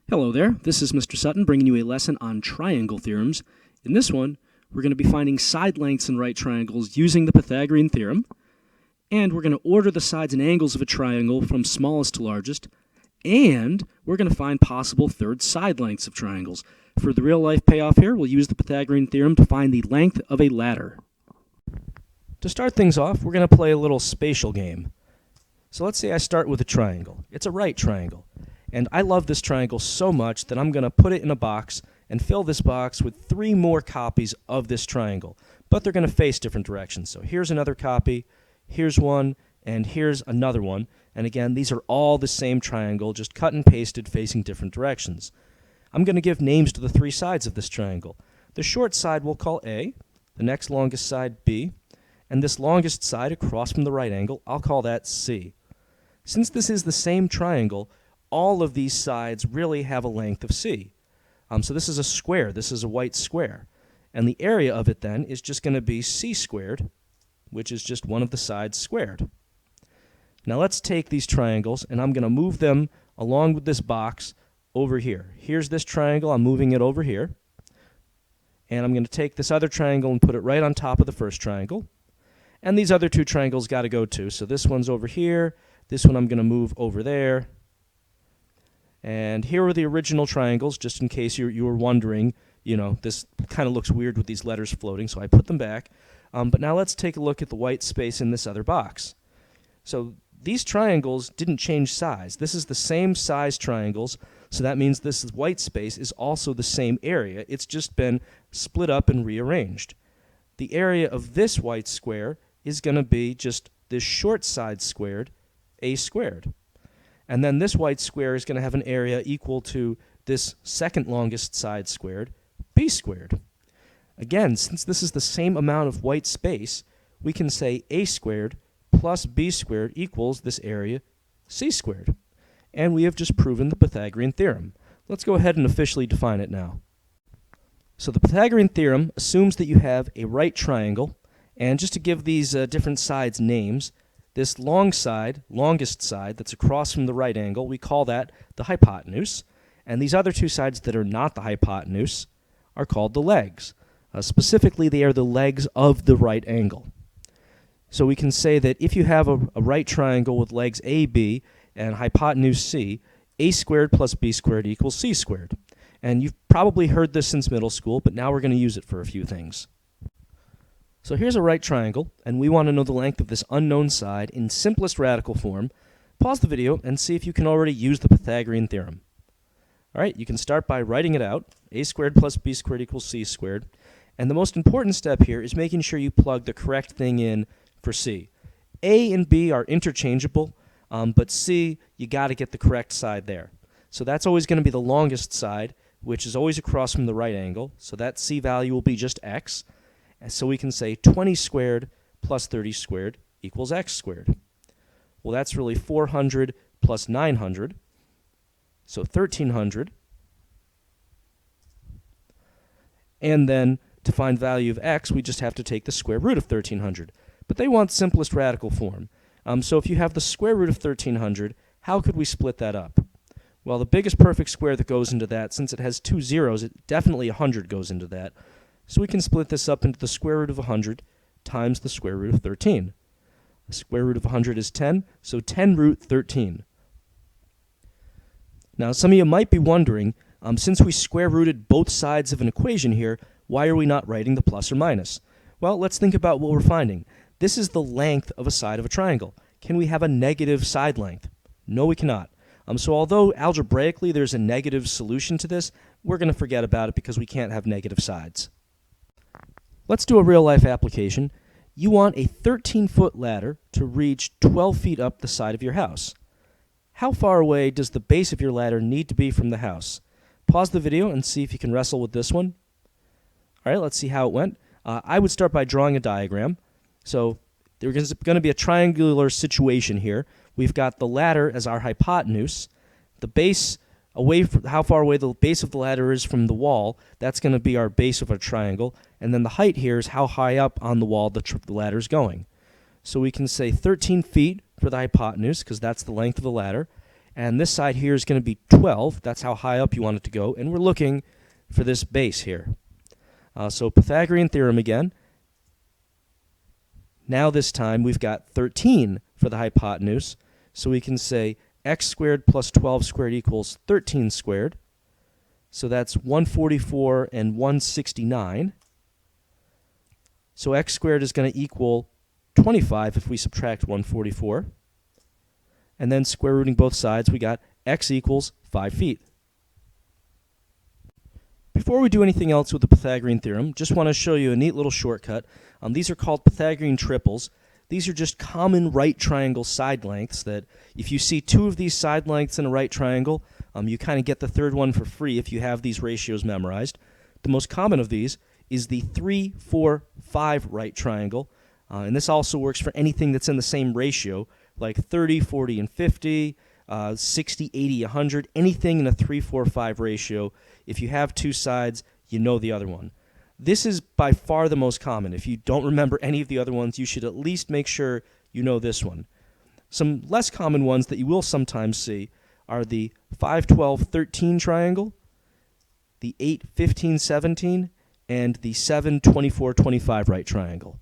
Hello there, this is Mr. Sutton bringing you a lesson on triangle theorems. In this one, we're going to be finding side lengths in right triangles using the Pythagorean theorem, and we're going to order the sides and angles of a triangle from smallest to largest, and we're going to find possible third side lengths of triangles. For the real-life payoff here, we'll use the Pythagorean theorem to find the length of a ladder. To start things off, we're going to play a little spatial game. So let's say I start with a triangle. It's a right triangle. And I love this triangle so much that I'm going to put it in a box and fill this box with 3 more copies of this triangle. But they're going to face different directions. So here's another copy, here's one, and here's another one. And again, these are all the same triangle, just cut and pasted facing different directions. I'm going to give names to the 3 sides of this triangle. The short side we'll call A, the next longest side B, and this longest side across from the right angle, I'll call that C. Since this is the same triangle, all of these sides really have a length of C. So this is a square. This is a white square. And the area of it then is just going to be C squared, which is just one of the sides squared. Now let's take these triangles, and I'm going to move them along with this box over here. Here's this triangle. I'm moving it over here. And I'm going to take this other triangle and put it right on top of the first triangle. And these other 2 triangles got to go too. So this one's over here. This one I'm going to move over there. And here are the original triangles, just in case you were wondering, this kind of looks weird with these letters floating, so I put them back. But now let's take a look at the white space in this other box. So these triangles didn't change size. This is the same size triangles, so that means this white space is also the same area. It's just been split up and rearranged. The area of this white square is going to be just this short side squared, A squared. And then this white square is going to have an area equal to this second longest side squared, B squared. Again, since this is the same amount of white space, we can say A squared plus B squared equals this area, C squared. And we have just proven the Pythagorean theorem. Let's go ahead and officially define it now. So the Pythagorean theorem assumes that you have a right triangle, and just to give these different sides names, this longest side that's across from the right angle, we call that the hypotenuse. And these other 2 sides that are not the hypotenuse are called the legs. Specifically, they are the legs of the right angle. So we can say that if you have a right triangle with legs AB and hypotenuse C, A squared plus B squared equals C squared. And you've probably heard this since middle school, but now we're going to use it for a few things. So here's a right triangle, and we want to know the length of this unknown side in simplest radical form. Pause the video and see if you can already use the Pythagorean theorem. All right, you can start by writing it out. A squared plus B squared equals C squared. And the most important step here is making sure you plug the correct thing in for C. A and B are interchangeable, but C, you got to get the correct side there. So that's always going to be the longest side, which is always across from the right angle. So that C value will be just X. And so we can say 20 squared plus 30 squared equals X squared. Well, that's really 400 plus 900, so 1300. And then to find value of X, we just have to take the square root of 1300. But they want simplest radical form. So if you have the square root of 1300, how could we split that up? Well, the biggest perfect square that goes into that, since it has 2 zeros, it definitely 100 goes into that. So we can split this up into the square root of 100 times the square root of 13. The square root of 100 is 10, so 10 root 13. Now, some of you might be wondering, since we square rooted both sides of an equation here, why are we not writing the plus or minus? Well, let's think about what we're finding. This is the length of a side of a triangle. Can we have a negative side length? No, we cannot. So although algebraically there's a negative solution to this, we're going to forget about it because we can't have negative sides. Let's do a real-life application. You want a 13-foot ladder to reach 12 feet up the side of your house. How far away does the base of your ladder need to be from the house? Pause the video and see if you can wrestle with this one. All right, let's see how it went. I would start by drawing a diagram. So there's going to be a triangular situation here. We've got the ladder as our hypotenuse. The base, how far away the base of the ladder is from the wall, that's going to be our base of our triangle. And then the height here is how high up on the wall the ladder is going. So we can say 13 feet for the hypotenuse, because that's the length of the ladder. and this side here is going to be 12. That's how high up you want it to go, and we're looking for this base here. So Pythagorean theorem again. Now this time we've got 13 for the hypotenuse, so we can say x squared plus 12 squared equals 13 squared. So that's 144 and 169. So x squared is going to equal 25 if we subtract 144. And then square rooting both sides, we got x equals 5 feet. Before we do anything else with the Pythagorean theorem, just want to show you a neat little shortcut. These are called Pythagorean triples. These are just common right triangle side lengths that if you see two of these side lengths in a right triangle, you kind of get the third one for free if you have these ratios memorized. The most common of these is the 3, 4, 5 right triangle. And this also works for anything that's in the same ratio, like 30, 40, and 50, 60, 80, 100, anything in a 3, 4, 5 ratio. If you have two sides, you know the other one. This is by far the most common. If you don't remember any of the other ones, you should at least make sure you know this one. Some less common ones that you will sometimes see are the 5, 12, 13 triangle, the 8, 15, 17, and the 7, 24, 25 right triangle.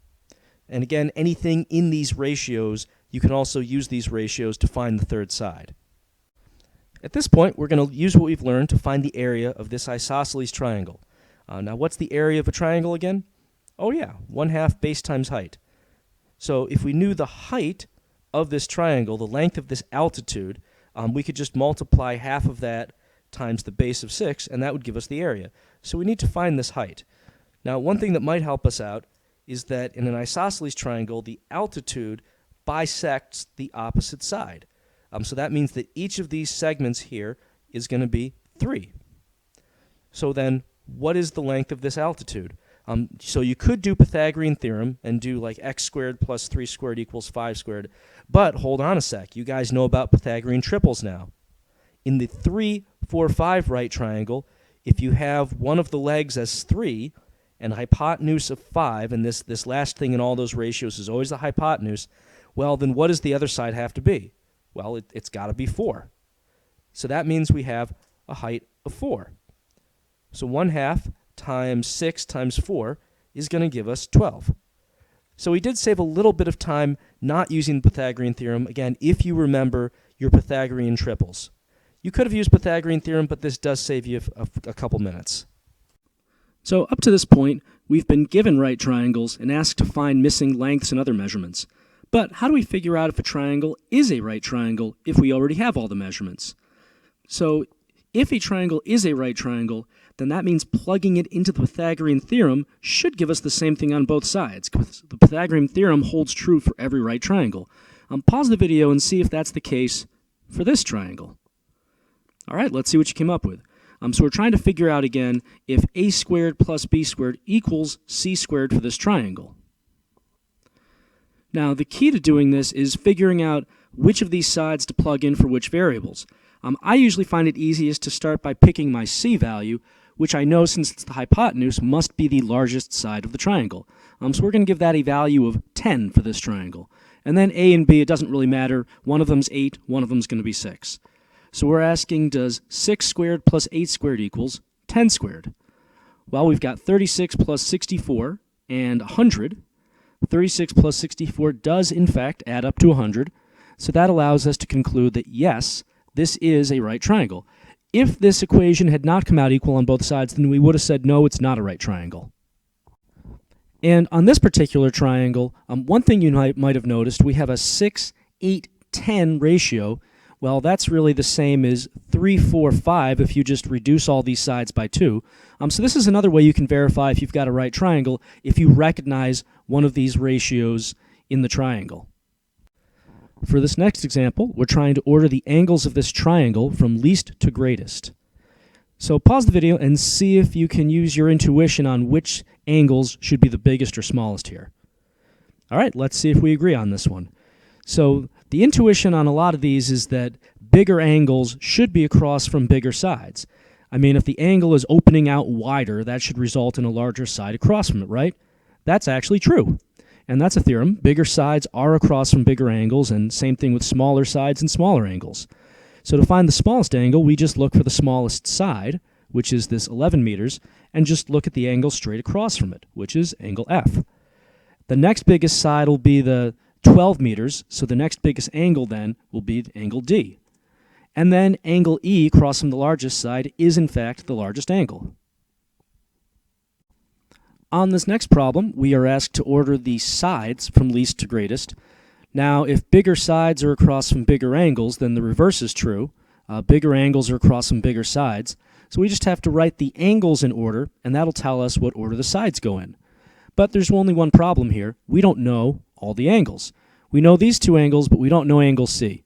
And again, anything in these ratios, you can also use these ratios to find the third side. At this point, we're going to use what we've learned to find the area of this isosceles triangle. Now, what's the area of a triangle again? Oh yeah, 1/2 base times height. So if we knew the height of this triangle, the length of this altitude, we could just multiply half of that times the base of 6, and that would give us the area. So we need to find this height. Now, one thing that might help us out is that in an isosceles triangle, the altitude bisects the opposite side. So that means that each of these segments here is going to be 3. So then, what is the length of this altitude? So you could do Pythagorean theorem and do like x squared plus 3 squared equals 5 squared. But hold on a sec. You guys know about Pythagorean triples now. In the 3, 4, 5 right triangle, if you have one of the legs as 3 and a hypotenuse of 5, and this last thing in all those ratios is always the hypotenuse, well, then what does the other side have to be? Well, it's got to be 4. So that means we have a height of 4. So 1/2 times 6 times 4 is going to give us 12. So we did save a little bit of time not using the Pythagorean theorem, again, if you remember your Pythagorean triples. You could have used Pythagorean theorem, but this does save you a couple minutes. So up to this point, we've been given right triangles and asked to find missing lengths and other measurements. But how do we figure out if a triangle is a right triangle if we already have all the measurements? So if a triangle is a right triangle, then that means plugging it into the Pythagorean theorem should give us the same thing on both sides, because the Pythagorean theorem holds true for every right triangle. Pause the video and see if that's the case for this triangle. All right, let's see what you came up with. So we're trying to figure out again if a squared plus b squared equals c squared for this triangle. Now, the key to doing this is figuring out which of these sides to plug in for which variables. I usually find it easiest to start by picking my c value, which I know, since it's the hypotenuse, must be the largest side of the triangle. So we're going to give that a value of 10 for this triangle. And then a and b, it doesn't really matter. One of them's 8, one of them's going to be 6. So we're asking, does 6 squared plus 8 squared equals 10 squared? Well, we've got 36 plus 64 and 100. 36 plus 64 does, in fact, add up to 100. So that allows us to conclude that, yes, this is a right triangle. If this equation had not come out equal on both sides, then we would have said, no, it's not a right triangle. And on this particular triangle, one thing you might have noticed, we have a 6, 8, 10 ratio. Well, that's really the same as 3, 4, 5 if you just reduce all these sides by 2. So this is another way you can verify if you've got a right triangle, if you recognize one of these ratios in the triangle. For this next example, we're trying to order the angles of this triangle from least to greatest. So pause the video and see if you can use your intuition on which angles should be the biggest or smallest here. All right, let's see if we agree on this one. So the intuition on a lot of these is that bigger angles should be across from bigger sides. I mean, if the angle is opening out wider, that should result in a larger side across from it, right? That's actually true. And that's a theorem. Bigger sides are across from bigger angles, and same thing with smaller sides and smaller angles. So to find the smallest angle, we just look for the smallest side, which is this 11 meters, and just look at the angle straight across from it, which is angle F. The next biggest side will be the 12 meters, so the next biggest angle then will be angle D. And then angle E across from the largest side is in fact the largest angle. On this next problem, we are asked to order the sides from least to greatest. Now, if bigger sides are across from bigger angles, then the reverse is true. Bigger angles are across from bigger sides. So we just have to write the angles in order, and that'll tell us what order the sides go in. But there's only one problem here. We don't know all the angles. We know these two angles, but we don't know angle C.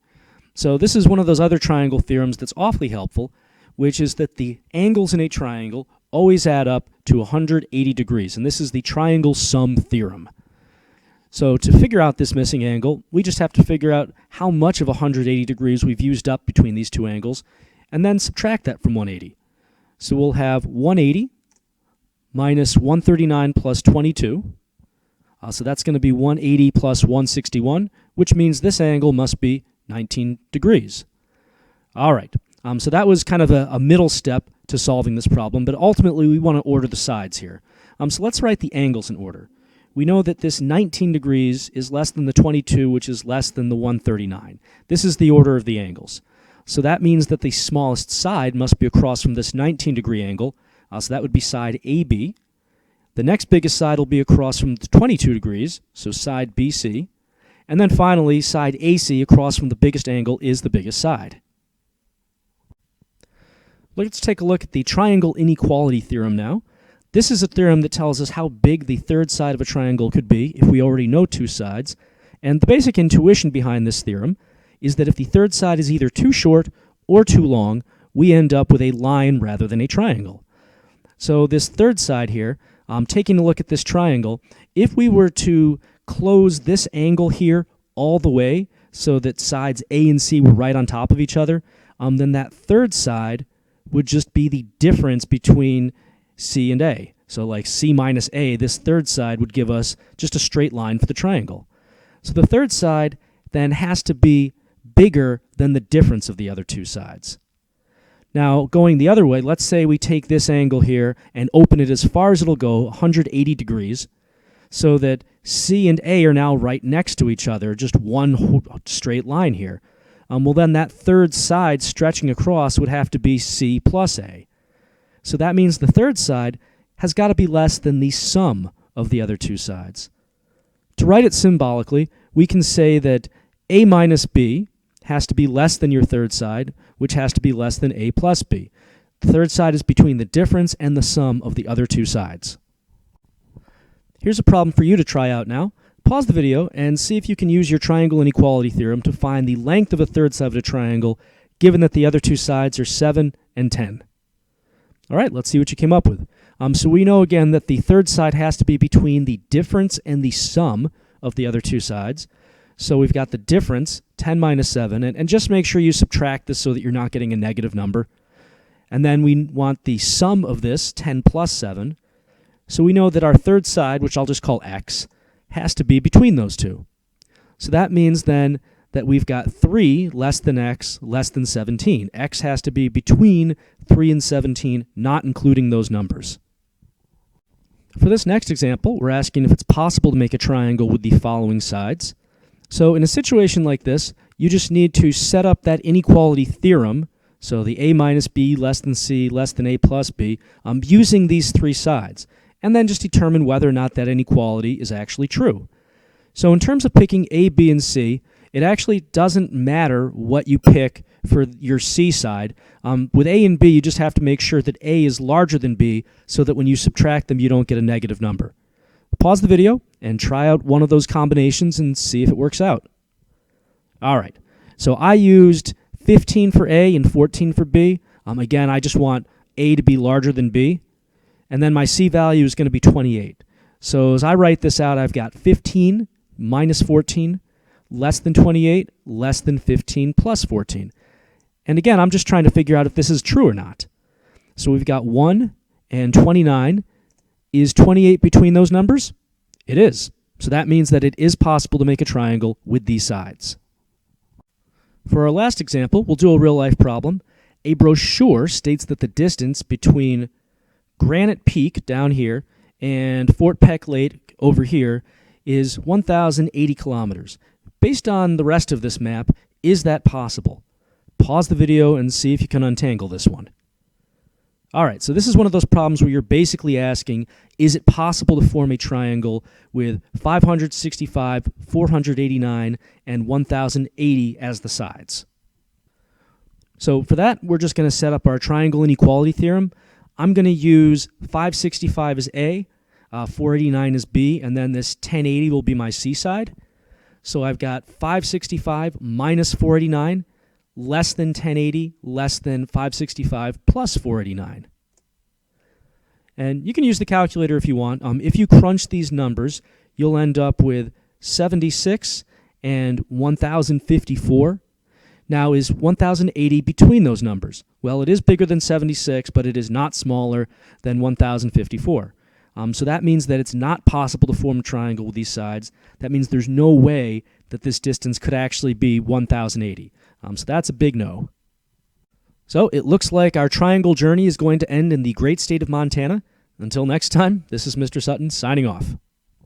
So this is one of those other triangle theorems that's awfully helpful, which is that the angles in a triangle always add up to 180 degrees, and this is the triangle sum theorem. So to figure out this missing angle, we just have to figure out how much of 180 degrees we've used up between these two angles, and then subtract that from 180. So we'll have 180 minus 139 plus 22. So that's going to be 180 plus 161, which means this angle must be 19 degrees. All right, so that was kind of a middle step to solving this problem, but ultimately we want to order the sides here. So let's write the angles in order. We know that this 19 degrees is less than the 22, which is less than the 139. This is the order of the angles. So that means that the smallest side must be across from this 19-degree angle, so that would be side AB. The next biggest side will be across from the 22 degrees, so side BC. And then finally, side AC across from the biggest angle is the biggest side. Let's take a look at the triangle inequality theorem now. This is a theorem that tells us how big the third side of a triangle could be if we already know two sides. And the basic intuition behind this theorem is that if the third side is either too short or too long, we end up with a line rather than a triangle. So this third side here, taking a look at this triangle, if we were to close this angle here all the way so that sides A and C were right on top of each other, then that third side would just be the difference between C and A. So like C minus A, this third side would give us just a straight line for the triangle. So the third side then has to be bigger than the difference of the other two sides. Now, going the other way, let's say we take this angle here and open it as far as it'll go, 180 degrees, so that C and A are now right next to each other, just one straight line here. Well, then that third side stretching across would have to be C plus A. So that means the third side has got to be less than the sum of the other two sides. To write it symbolically, we can say that A minus B has to be less than your third side, which has to be less than A plus B. The third side is between the difference and the sum of the other two sides. Here's a problem for you to try out now. Pause the video and see if you can use your triangle inequality theorem to find the length of a third side of a triangle, given that the other two sides are 7 and 10. All right, let's see what you came up with. So we know again that the third side has to be between the difference and the sum of the other two sides. So we've got the difference, 10 minus 7, and just make sure you subtract this so that you're not getting a negative number. And then we want the sum of this, 10 plus 7. So we know that our third side, which I'll just call x, has to be between those two. So that means then that we've got 3 less than x less than 17. X has to be between 3 and 17, not including those numbers. For this next example, we're asking if it's possible to make a triangle with the following sides. So in a situation like this, you just need to set up that inequality theorem, so the A minus B less than C less than A plus B, using these three sides, and then just determine whether or not that inequality is actually true. So in terms of picking A, B, and C, it actually doesn't matter what you pick for your C side. With A and B, you just have to make sure that A is larger than B so that when you subtract them, you don't get a negative number. Pause the video and try out one of those combinations and see if it works out. All right, so I used 15 for A and 14 for B. Again, I just want A to be larger than B. And then my C value is going to be 28. So as I write this out, I've got 15 minus 14 less than 28 less than 15 plus 14. And again, I'm just trying to figure out if this is true or not. So we've got 1 and 29. Is 28 between those numbers? It is. So that means that it is possible to make a triangle with these sides. For our last example, we'll do a real-life problem. A brochure states that the distance between Granite Peak down here and Fort Peck Lake over here is 1,080 kilometers. Based on the rest of this map, is that possible? Pause the video and see if you can untangle this one. Alright, so this is one of those problems where you're basically asking, is it possible to form a triangle with 565, 489, and 1,080 as the sides? So for that, we're just going to set up our triangle inequality theorem. I'm going to use 565 as A, 489 as B, and then this 1080 will be my C side. So I've got 565 minus 489 less than 1080 less than 565 plus 489. And you can use the calculator if you want. If you crunch these numbers, you'll end up with 76 and 1,054. Now, is 1,080 between those numbers? Well, it is bigger than 76, but it is not smaller than 1,054. So that means that it's not possible to form a triangle with these sides. That means there's no way that this distance could actually be 1,080. So that's a big no. So it looks like our triangle journey is going to end in the great state of Montana. Until next time, this is Mr. Sutton signing off.